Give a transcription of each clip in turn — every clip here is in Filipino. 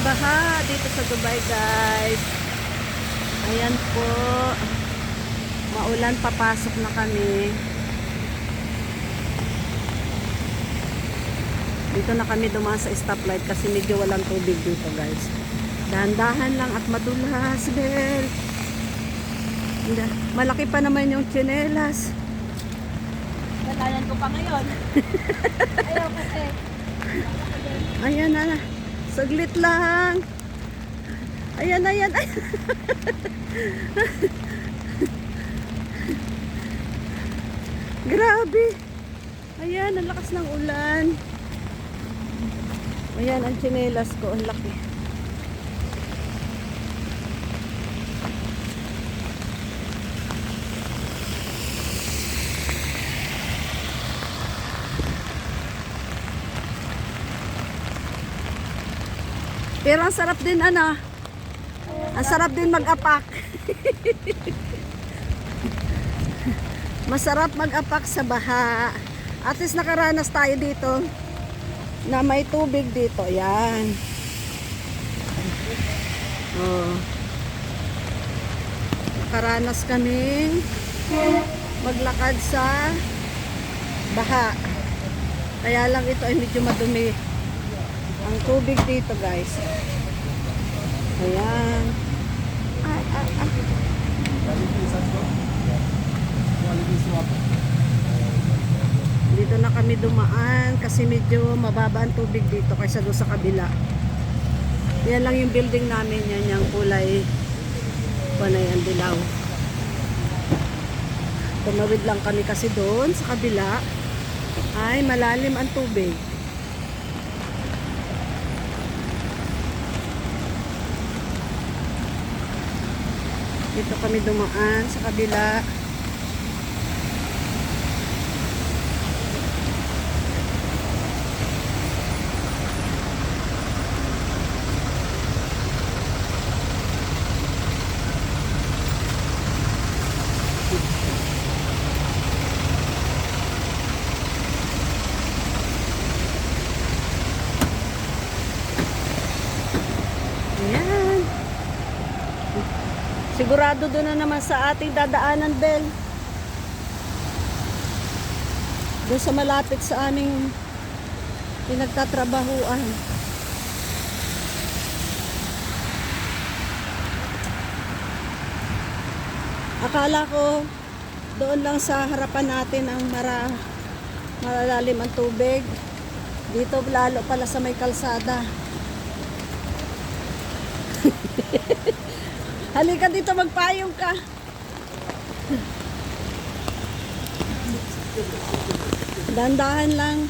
baha dito sa Dubai, guys. Ayan po. Maulan, papasok na kami. Dito na kami dumaan sa stoplight kasi medyo walang tubig dito, guys. Dahan-dahan lang at madulas, Bel. Malaki pa naman yung tsinelas. Kalanan ko pa ngayon. Ayaw kasi. Ayan na. Saglit lang. Ayan, ayan. Grabe. Ayan, ang lakas ng ulan. Ayan, ang tsinelas ko. Ang laki. Pero ang sarap din, ano? Ang sarap din mag-apak. Masarap mag-apak sa baha. At least nakaranas tayo dito na may tubig dito. Yan. Oh. Nakaranas kaming maglakad sa baha. Kaya lang ito ay medyo madumi ang tubig dito, guys. Ayan. Dito na kami dumaan kasi medyo mababa ang tubig dito kaysa doon sa kabila. Yan lang yung building namin, yan yung kulay panay ang dilaw. Tumawid lang kami kasi doon sa kabila ay malalim ang tubig. Dito kami dumaan sa kabila. Ayan. Sigurado doon na naman sa ating dadaanan, Bel. Doon sa malapit sa aming pinagtatrabahuan. Akala ko doon lang sa harapan natin ang malalalim ang tubig. Dito lalo pala sa may kalsada. Halika dito, magpayong ka. Dandahan lang.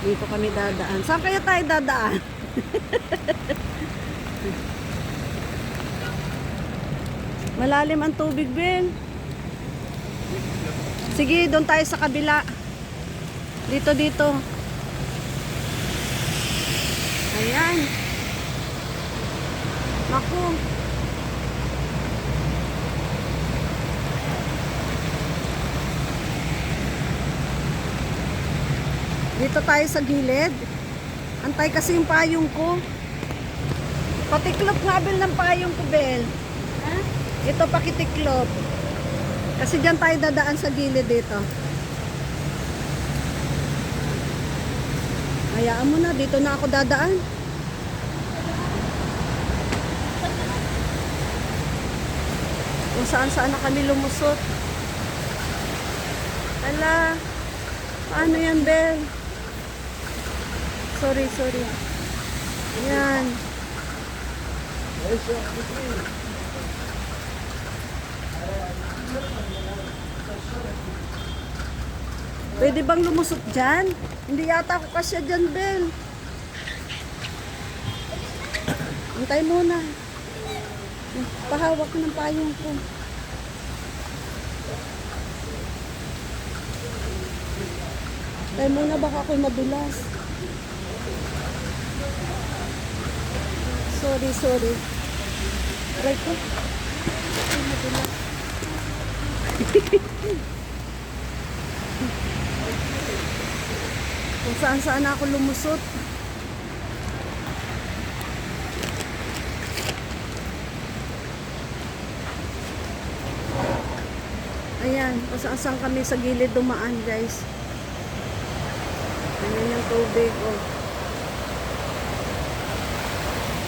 Dito kami dadaan. Saan kaya tayo dadaan? Malalim ang tubig, Ben. Sige, doon tayo sa kabila. Dito, dito. Ayan. Naku. Dito tayo sa gilid. Antay kasi yung payong ko. Patiklop nga, Bel, ng payong ko, Bel. Ha? Ito, pakitiklop. Kasi dyan tayo dadaan sa gilid dito. Hayaan mo na, dito na ako dadaan. Kung saan-saan na kami lumusot. Ala, paano yan, Bel? Sorry, sorry. Ayan. Pwede bang lumusot dyan? Hindi yata ako kasya dyan, Bel. Antay muna. Pahawak ko ng payong ko. Antay muna, baka ako'y madulas. Sorry. Aray ko. Kung saan ako lumusot. Ayan, kung saan kami sa gilid dumaan, guys. Ayan yung tubig, oh.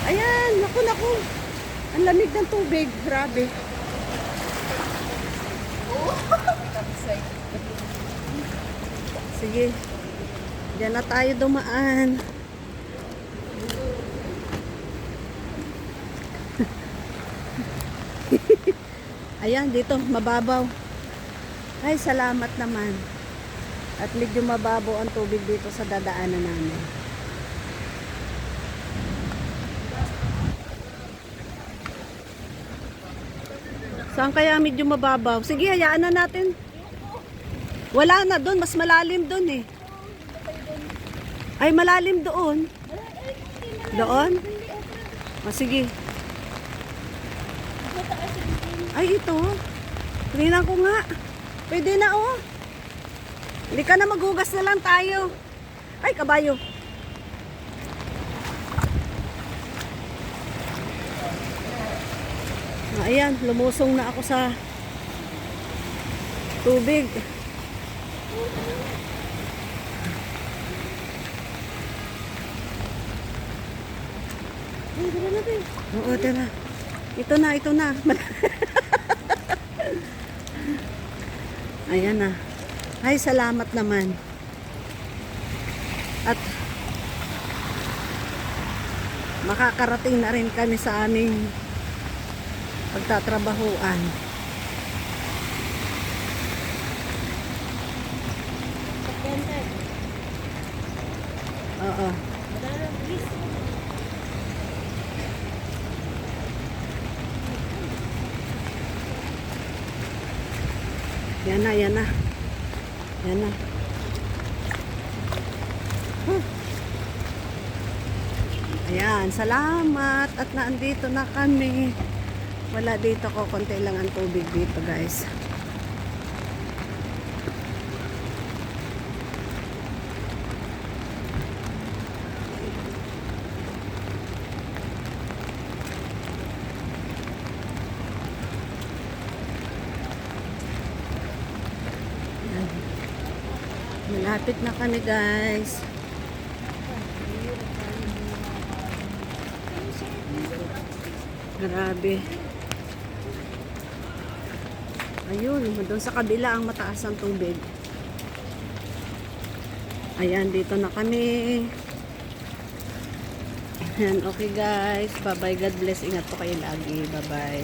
Ayan, naku. Ang lamig ng tubig, grabe. Sige. Diyan na tayo dumaan. Ayan, dito, mababaw. Ay, salamat naman. At medyo mababaw ang tubig dito sa dadaanan namin. Saan kaya medyo mababaw? Sige, hayaan na natin. Wala na doon, mas malalim doon eh. Ay, malalim doon. Doon? Sige. Ay, ito. Tingnan ko nga. Pwede na, oh. Hindi ka na maghugas na lang tayo. Ay, kabayo. Ayan, lumusong na ako sa tubig. Ay, dala na ba? Oo, dala. Ito na. Ayan na. Ay, salamat naman. At makakarating na rin kami sa aming pagtatrabahuan. Oo. Yan na. Ayan, salamat. At naandito na kami. Wala dito ko, konti lang ang tubig dito, guys. Ayan. Malapit na kami, guys. Grabe. Ayun, doon sa kabila ang mataas ang tubig. Ayan, dito na kami. Ayan, okay guys. Bye-bye. God bless. Ingat po kayo lagi. Bye-bye.